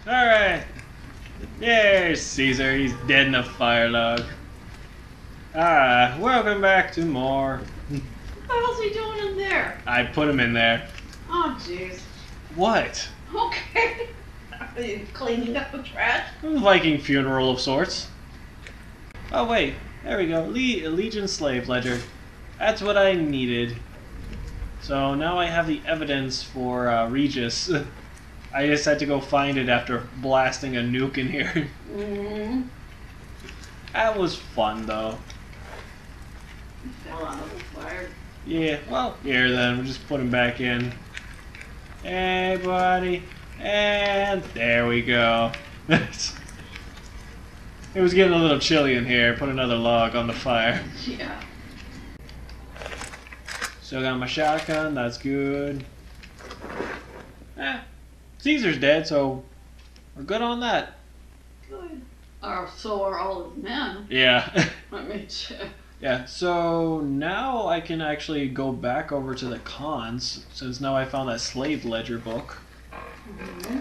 Alright. There's Caesar. He's dead in a fire log. Ah, welcome back to more. What the hell's he doing in there? I put him in there. Oh, jeez. What? Okay. Are you cleaning up the trash? A Viking funeral of sorts. Oh wait, there we go. Legion slave ledger. That's what I needed. So now I have the evidence for Regis. I just had to go find it after blasting a nuke in here. Mm-hmm. That was fun though. Fell out of the fire. Yeah, well, here then, we'll just put him back in. Hey buddy. And there we go. It was getting a little chilly in here. Put another log on the fire. Yeah. Still got my shotgun, that's good. Caesar's dead, so we're good on that. Good. So are all of the men. Yeah. I mean, Yeah, so now I can actually go back over to the cons, since now I found that slave ledger book. mm-hmm.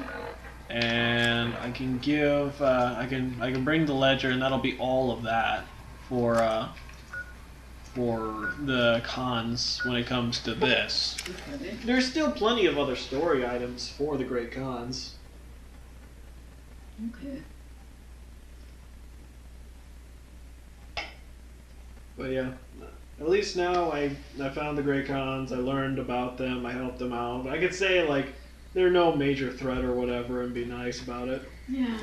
And I can give, I can bring the ledger, and that'll be all of that for the cons when it comes to this. Okay. There's still plenty of other story items for the Great Cons. Okay. But yeah, at least now I found the Great Cons, I learned about them, I helped them out. I could say, like, they're no major threat or whatever and be nice about it. Yeah.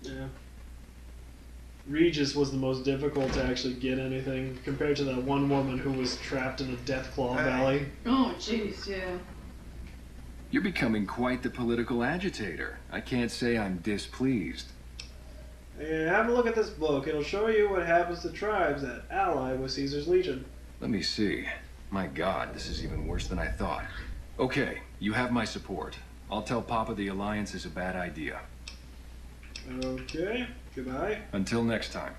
Yeah. Regis was the most difficult to actually get anything compared to that one woman who was trapped in a Deathclaw Valley. Oh, jeez, yeah. You're becoming quite the political agitator. I can't say I'm displeased. Yeah, have a look at this book. It'll show you what happens to tribes that ally with Caesar's Legion. Let me see. My God, this is even worse than I thought. Okay, you have my support. I'll tell Papa the alliance is a bad idea. Okay, goodbye. Until next time.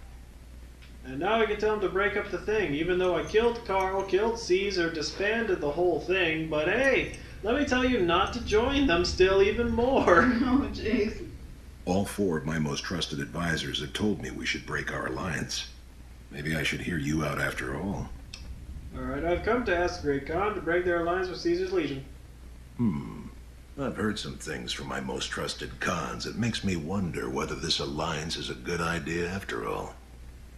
And now I can tell him to break up the thing, even though I killed Carl, killed Caesar, disbanded the whole thing. But hey, let me tell you not to join them still even more. Oh, jeez. All four of my most trusted advisors have told me we should break our alliance. Maybe I should hear you out after all. Alright, I've come to ask the Great Khan to break their alliance with Caesar's Legion. I've heard some things from my most trusted Khans that makes me wonder whether this alliance is a good idea after all.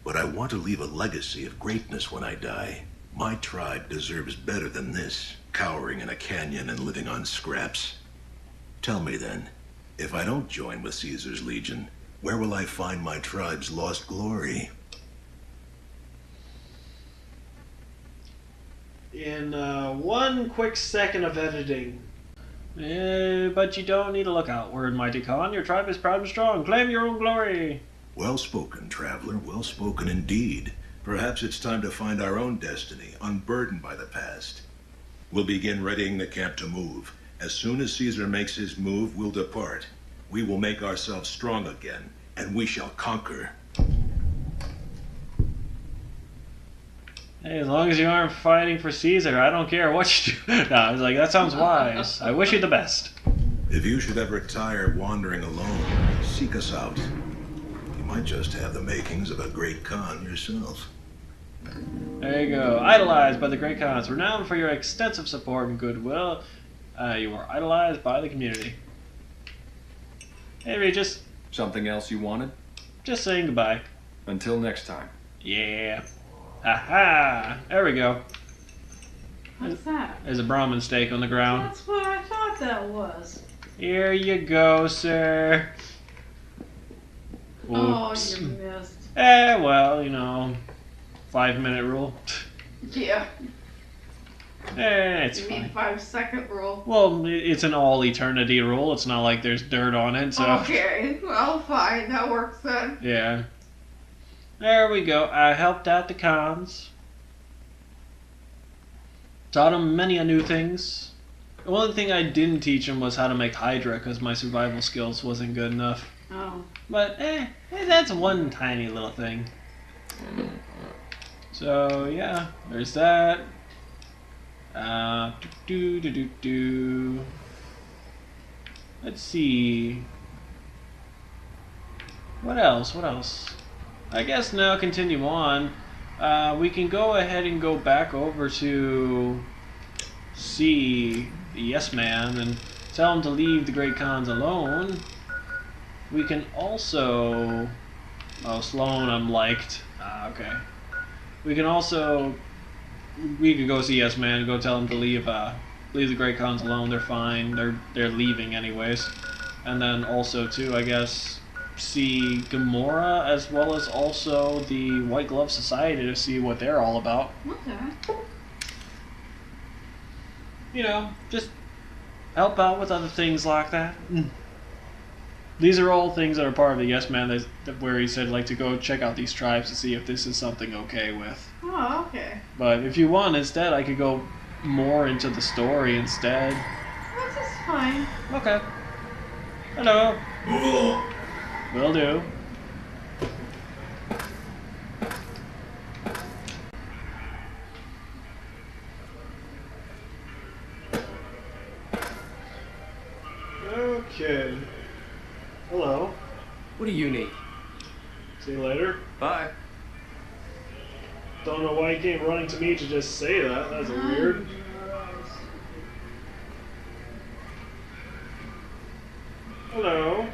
But I want to leave a legacy of greatness when I die. My tribe deserves better than this, cowering in a canyon and living on scraps. Tell me then, if I don't join with Caesar's Legion, where will I find my tribe's lost glory? In one quick second of editing. But you don't need to look outward, mighty Khan. Your tribe is proud and strong. Claim your own glory. Well spoken, traveler. Well spoken indeed. Perhaps it's time to find our own destiny, unburdened by the past. We'll begin readying the camp to move. As soon as Caesar makes his move, we'll depart. We will make ourselves strong again, and we shall conquer. Hey, as long as you aren't fighting for Caesar, I don't care what you do. No, I was like, that sounds wise. I wish you the best. If you should ever tire wandering alone, seek us out. You might just have the makings of a great Khan yourself. There you go. Idolized by the Great Khans, renowned for your extensive support and goodwill. You are idolized by the community. Hey, Regis. Something else you wanted? Just saying goodbye. Until next time. Yeah. Aha! There we go. What's that? There's a Brahmin steak on the ground. That's what I thought that was. Here you go, sir. Oh, Oops. you missed. Well, 5-minute rule. Yeah. It's You mean fine. 5-second rule. Well, it's an all eternity rule. It's not like there's dirt on it, so. Okay, well, fine. That works then. Yeah. There we go. I helped out the cons. Taught them many a new things. The only thing I didn't teach them was how to make Hydra, because my survival skills wasn't good enough. Oh. But, that's one tiny little thing. So, yeah, there's that. Let's see. What else? What else? I guess now continue on. We can go ahead and go back over to see the Yes Man and tell him to leave the Great Khans alone. We can also... Oh, Sloan, I'm liked. Okay. We can also... We could go see Yes Man and go tell him to leave the Great Khans alone. They're fine. They're leaving anyways. And then also, too, I guess, see Gamora as well as also the White Glove Society to see what they're all about. Okay. You know, just help out with other things like that. These are all things that are part of the Yes Man, where he said, like, to go check out these tribes to see if this is something okay with. Oh, okay. But if you want, instead, I could go more into the story instead. That's just fine. Okay. Hello. Will do. Okay. Hello. What do you need? See you later. Bye. Don't know why he came running to me to just say that. That's weird. Hello.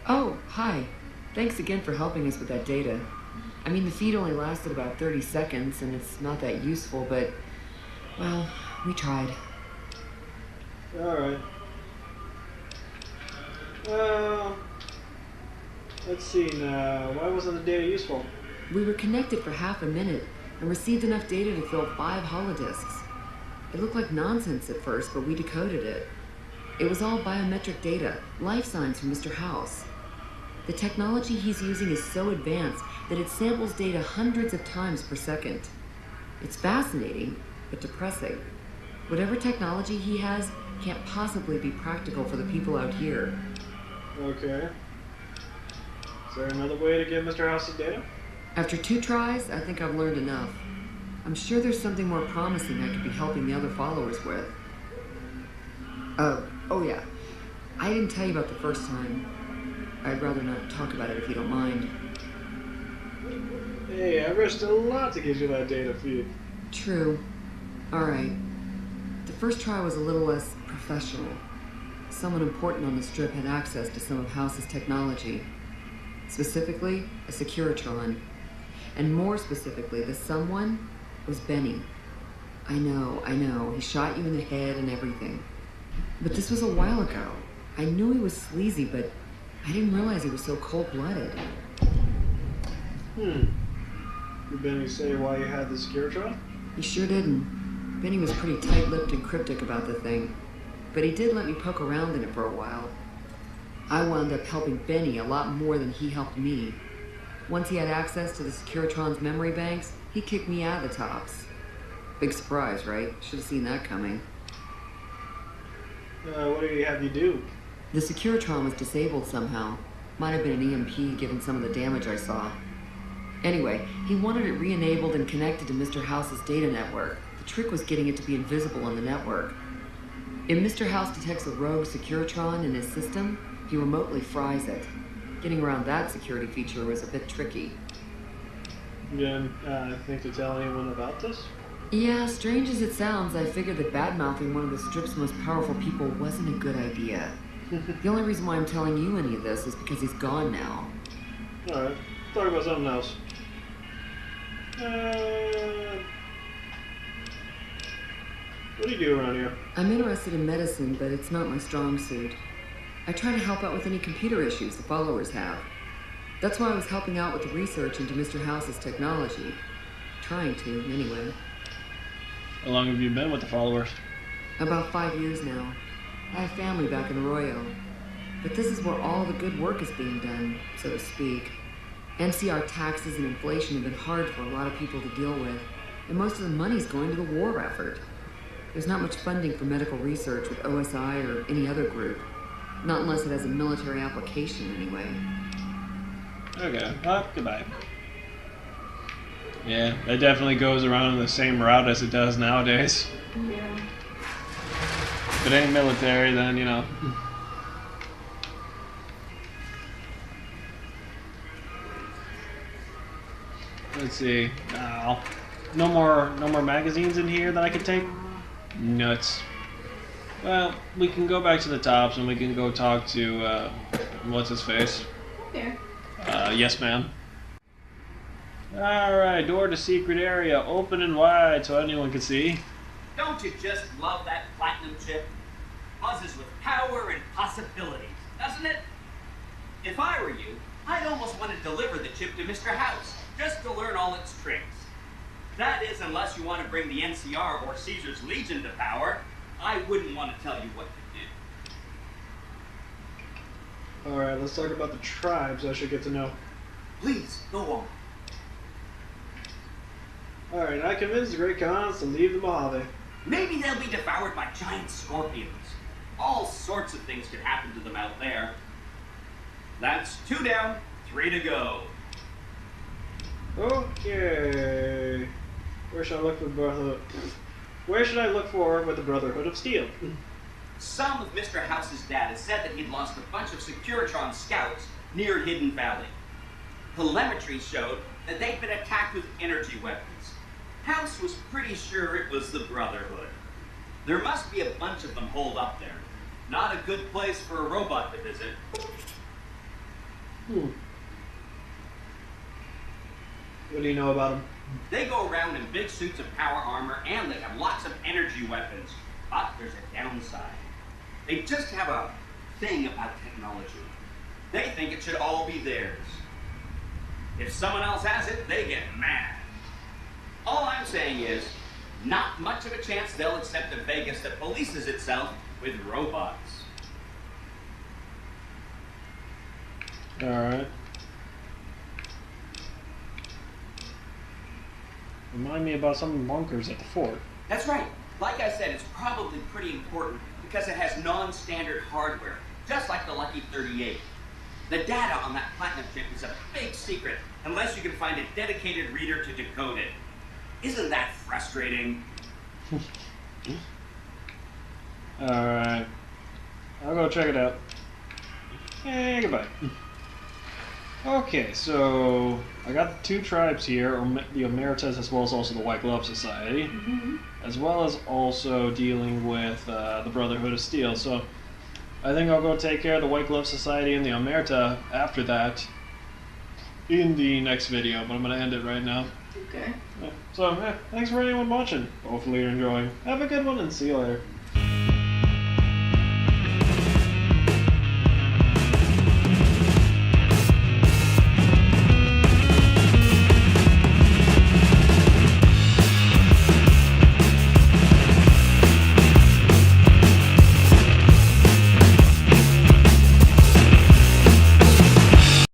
Oh, hi. Thanks again for helping us with that data. I mean, the feed only lasted about 30 seconds, and it's not that useful, but, well, we tried. Alright. Let's see now. Why wasn't the data useful? We were connected for half a minute and received enough data to fill 5 holodisks. It looked like nonsense at first, but we decoded it. It was all biometric data, life signs from Mr. House. The technology he's using is so advanced that it samples data hundreds of times per second. It's fascinating, but depressing. Whatever technology he has can't possibly be practical for the people out here. Okay. Is there another way to get Mr. House's data? After 2 tries, I think I've learned enough. I'm sure there's something more promising I could be helping the other followers with. Oh yeah. I didn't tell you about the first time. I'd rather not talk about it if you don't mind. Hey, I risked a lot to get you that data feed. True. Alright. The first try was a little less professional. Someone important on the strip had access to some of House's technology. Specifically, a Securitron. And more specifically, the someone was Benny. I know, he shot you in the head and everything. But this was a while ago. I knew he was sleazy, but I didn't realize he was so cold-blooded. Did Benny say why you had the Securitron? He sure didn't. Benny was pretty tight-lipped and cryptic about the thing. But he did let me poke around in it for a while. I wound up helping Benny a lot more than he helped me. Once he had access to the Securitron's memory banks, he kicked me out of the tops. Big surprise, right? Should have seen that coming. What did he have you do? The Securitron was disabled somehow. Might have been an EMP given some of the damage I saw. Anyway, he wanted it re-enabled and connected to Mr. House's data network. The trick was getting it to be invisible on the network. If Mr. House detects a rogue Securitron in his system, he remotely fries it. Getting around that security feature was a bit tricky. You didn't think to tell anyone about this? Yeah, strange as it sounds, I figured that bad-mouthing one of the strip's most powerful people wasn't a good idea. The only reason why I'm telling you any of this is because he's gone now. Alright, talk about something else. What do you do around here? I'm interested in medicine, but it's not my strong suit. I try to help out with any computer issues the followers have. That's why I was helping out with the research into Mr. House's technology. Trying to, anyway. How long have you been with the followers? About 5 years now. I have family back in Arroyo. But this is where all the good work is being done, so to speak. NCR taxes and inflation have been hard for a lot of people to deal with, and most of the money's going to the war effort. There's not much funding for medical research with OSI or any other group. Not unless it has a military application, anyway. Okay, well, goodbye. Yeah, that definitely goes around the same route as it does nowadays. Yeah. If it ain't military, then, you know, Let's see. No more magazines in here that I can take. Nuts. Well, we can go back to the tops and we can go talk to what's his face? Okay. Yes, ma'am. All right, door to secret area, open and wide so anyone can see. Don't you just love that platinum chip? Buzzes with power and possibilities, doesn't it? If I were you, I'd almost want to deliver the chip to Mr. House, just to learn all its tricks. That is, unless you want to bring the NCR or Caesar's Legion to power. I wouldn't want to tell you what to do. Alright, let's talk about the tribes I should get to know. Please, go on. Alright, I convinced the Great Khans to leave the Mojave. Maybe they'll be devoured by giant scorpions. All sorts of things could happen to them out there. That's 2 down, 3 to go. Okay. Where should I look for Brotherhood? Where should I look for with the Brotherhood of Steel? Some of Mr. House's data said that he'd lost a bunch of Securitron scouts near Hidden Valley. Telemetry showed that they'd been attacked with energy weapons. House was pretty sure it was the Brotherhood. There must be a bunch of them holed up there. Not a good place for a robot to visit. What do you know about them? They go around in big suits of power armor and they have lots of energy weapons. But there's a downside. They just have a thing about technology. They think it should all be theirs. If someone else has it, they get mad. All I'm saying is, not much of a chance they'll accept a Vegas that polices itself with robots. Alright. Remind me about some bunkers at the fort. That's right. Like I said, it's probably pretty important because it has non-standard hardware, just like the Lucky 38. The data on that platinum chip is a big secret, unless you can find a dedicated reader to decode it. Isn't that frustrating? Alright. I'll go check it out. Hey, goodbye. Okay, so I got the 2 tribes here, the Omertas as well as also the White Glove Society, as well as also dealing with the Brotherhood of Steel. So I think I'll go take care of the White Glove Society and the Omerta after that in the next video, but I'm going to end it right now. Okay. So, thanks for anyone watching. Hopefully you're enjoying. Have a good one and see you later.